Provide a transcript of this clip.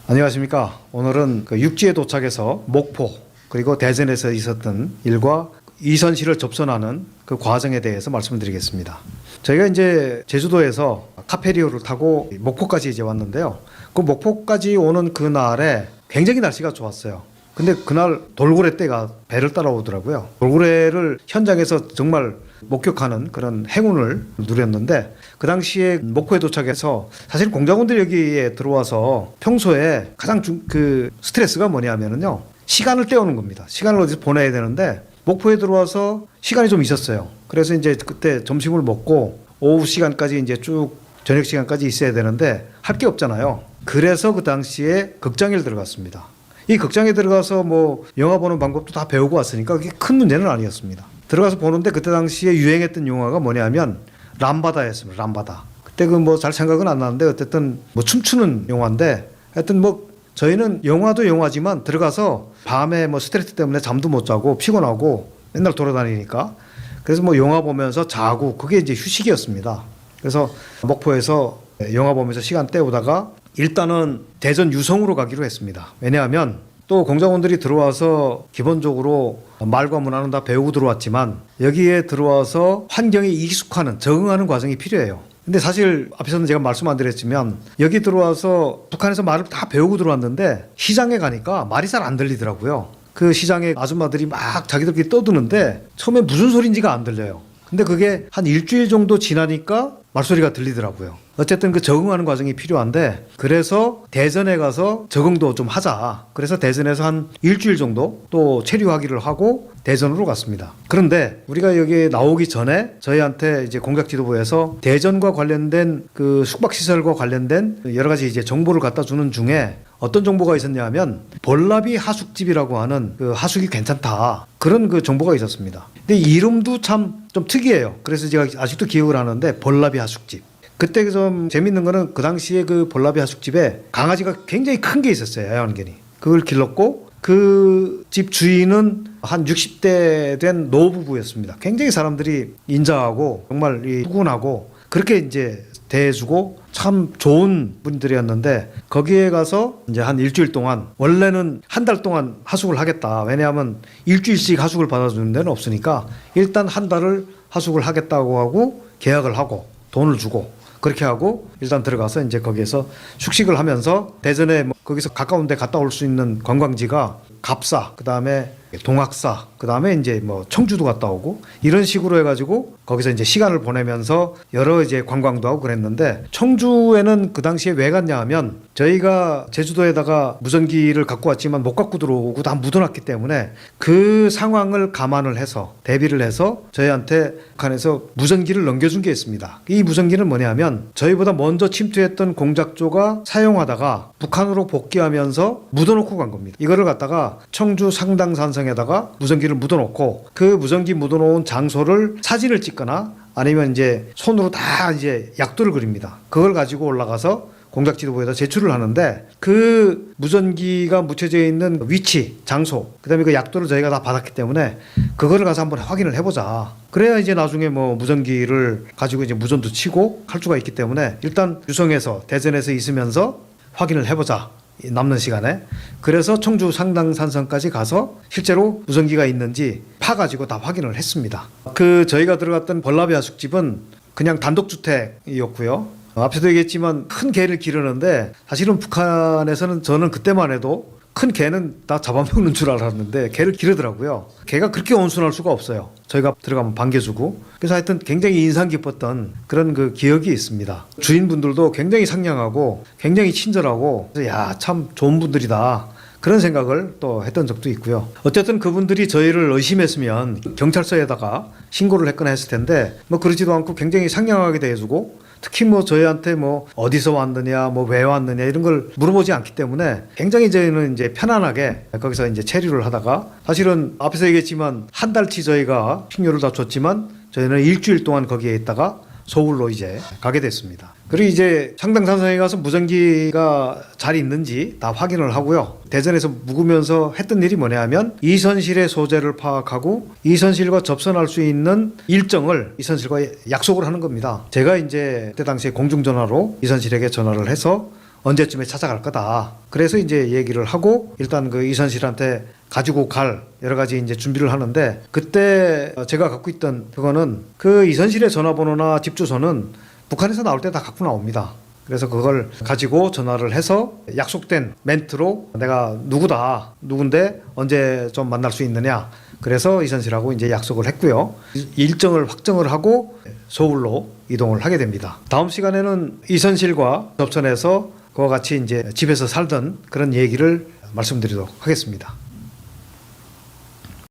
안녕하십니까. 오늘은 그 육지에 도착해서 목포 그리고 대전에서 있었던 일과 이선실을 접선하는 그 과정에 대해서 말씀을 드리겠습니다. 저희가 이제 제주도에서 카페리오를 타고 목포까지 이제 왔는데요. 그 목포까지 오는 그날에 굉장히 날씨가 좋았어요. 근데 그날 돌고래 떼가 배를 따라오더라고요. 돌고래를 현장에서 정말 목격하는 그런 행운을 누렸는데, 그 당시에 목포에 도착해서 사실 공작원들이 여기에 들어와서 평소에 가장 스트레스가 뭐냐면요, 시간을 때우는 겁니다. 시간을 어디서 보내야 되는데 목포에 들어와서 시간이 좀 있었어요. 그래서 이제 그때 점심을 먹고 오후 시간까지 이제 쭉 저녁 시간까지 있어야 되는데 할 게 없잖아요. 그래서 그 당시에 극장에 들어갔습니다. 이 극장에 들어가서 뭐 영화 보는 방법도 다 배우고 왔으니까 그게 큰 문제는 아니었습니다. 들어가서 보는데 그때 당시에 유행했던 영화가 뭐냐면 람바다였습니다. 람바다. 그때 그 뭐 잘 생각은 안 나는데 어쨌든 뭐 춤추는 영화인데, 하여튼 뭐 저희는 영화도 영화지만 들어가서 밤에 뭐 스트레스 때문에 잠도 못 자고 피곤하고 맨날 돌아다니니까, 그래서 뭐 영화 보면서 자고 그게 이제 휴식이었습니다. 그래서 목포에서 영화 보면서 시간 때우다가 일단은 대전 유성으로 가기로 했습니다. 왜냐하면 또 공작원들이 들어와서 기본적으로 말과 문화는 다 배우고 들어왔지만 여기에 들어와서 환경에 익숙하는, 적응하는 과정이 필요해요. 근데 사실 앞에서는 제가 말씀 안 드렸지만 여기 들어와서 북한에서 말을 다 배우고 들어왔는데 시장에 가니까 말이 잘 안 들리더라고요. 그 시장에 아줌마들이 막 자기들끼리 떠드는데 처음에 무슨 소리인지가 안 들려요. 근데 그게 한 일주일 정도 지나니까 말소리가 들리더라고요. 어쨌든 그 적응하는 과정이 필요한데, 그래서 대전에 가서 적응도 좀 하자. 그래서 대전에서 한 일주일 정도 또 체류하기를 하고 대전으로 갔습니다. 그런데 우리가 여기 나오기 전에 저희한테 이제 공작지도부에서 대전과 관련된 그 숙박시설과 관련된 여러 가지 이제 정보를 갖다 주는 중에 어떤 정보가 있었냐 하면 볼라비 하숙집이라고 하는 그 하숙이 괜찮다, 그런 그 정보가 있었습니다. 근데 이름도 참 좀 특이해요. 그래서 제가 아직도 기억을 하는데 볼라비 하숙집. 그때 좀 재밌는 거는 그 당시에 그 볼라비 하숙집에 강아지가 굉장히 큰 게 있었어요. 애완견이. 그걸 길렀고 그 집 주인은 한 60대 된 노부부였습니다. 굉장히 사람들이 인자하고 정말 푸근하고 그렇게 이제 대해주고 참 좋은 분들이었는데, 거기에 가서 이제 한 일주일 동안, 원래는 한 달 동안 하숙을 하겠다. 왜냐하면 일주일씩 하숙을 받아주는 데는 없으니까 일단 한 달을 하숙을 하겠다고 하고 계약을 하고 돈을 주고 그렇게 하고 일단 들어가서 이제 거기에서 숙식을 하면서 대전에 뭐 거기서 가까운 데 갔다 올 수 있는 관광지가 갑사, 그 다음에 동학사, 그 다음에 이제 뭐 청주도 갔다 오고 이런 식으로 해가지고 거기서 이제 시간을 보내면서 여러 이제 관광도 하고 그랬는데, 청주에는 그 당시에 왜 갔냐 하면 저희가 제주도에다가 무전기를 갖고 왔지만 못 갖고 들어오고 다 묻어놨기 때문에 그 상황을 감안을 해서 대비를 해서 저희한테 북한에서 무전기를 넘겨준 게 있습니다. 이 무전기는 뭐냐면 저희보다 먼저 침투했던 공작조가 사용하다가 북한으로 복귀하면서 묻어놓고 간 겁니다. 이거를 갖다가 청주 상당산성에다가 무전기를 묻어놓고 그 무전기 묻어놓은 장소를 사진을 찍거나 아니면 이제 손으로 다 이제 약도를 그립니다. 그걸 가지고 올라가서 공작지도부에다 제출을 하는데, 그 무전기가 묻혀져 있는 위치, 장소, 그다음에 그 약도를 저희가 다 받았기 때문에 그거를 가서 한번 확인을 해보자. 그래야 이제 나중에 뭐 무전기를 가지고 이제 무전도 치고 할 수가 있기 때문에 일단 유성에서 대전에서 있으면서 확인을 해보자, 남는 시간에. 그래서 청주 상당산성까지 가서 실제로 무전기가 있는지 파가지고 다 확인을 했습니다. 그 저희가 들어갔던 볼라비 하숙집은 그냥 단독주택이었고요. 앞서도 얘기했지만 큰 개를 기르는데 사실은 북한에서는 저는 그때만 해도 큰 개는 다 잡아먹는 줄 알았는데 개를 기르더라고요. 개가 그렇게 온순할 수가 없어요. 저희가 들어가면 반겨주고. 그래서 하여튼 굉장히 인상 깊었던 그런 그 기억이 있습니다. 주인분들도 굉장히 상냥하고 굉장히 친절하고, 야, 참 좋은 분들이다, 그런 생각을 또 했던 적도 있고요. 어쨌든 그분들이 저희를 의심했으면 경찰서에다가 신고를 했거나 했을 텐데 뭐 그러지도 않고 굉장히 상냥하게 대해주고, 특히 뭐 저희한테 뭐 어디서 왔느냐, 뭐 왜 왔느냐 이런 걸 물어보지 않기 때문에 굉장히 저희는 이제 편안하게 거기서 이제 체류를 하다가, 사실은 앞에서 얘기했지만 한 달치 저희가 식료를 다 줬지만 저희는 일주일 동안 거기에 있다가 서울로 이제 가게 됐습니다. 그리고 이제 상당산성에 가서 무전기가 잘 있는지 다 확인을 하고요. 대전에서 묵으면서 했던 일이 뭐냐 하면 이선실의 소재를 파악하고 이선실과 접선할 수 있는 일정을 이선실과 약속을 하는 겁니다. 제가 이제 그때 당시에 공중전화로 이선실에게 전화를 해서 언제쯤에 찾아갈 거다. 그래서 이제 얘기를 하고 일단 그 이선실한테 가지고 갈 여러 가지 이제 준비를 하는데 그때 제가 갖고 있던 그거는 그 이선실의 전화번호나 집 주소는 북한에서 나올 때 다 갖고 나옵니다. 그래서 그걸 가지고 전화를 해서 약속된 멘트로 내가 누군데 언제 좀 만날 수 있느냐. 그래서 이선실하고 이제 약속을 했고요. 일정을 확정을 하고 서울로 이동을 하게 됩니다. 다음 시간에는 이선실과 접선해서 그와 같이 이제 집에서 살던 그런 얘기를 말씀드리도록 하겠습니다.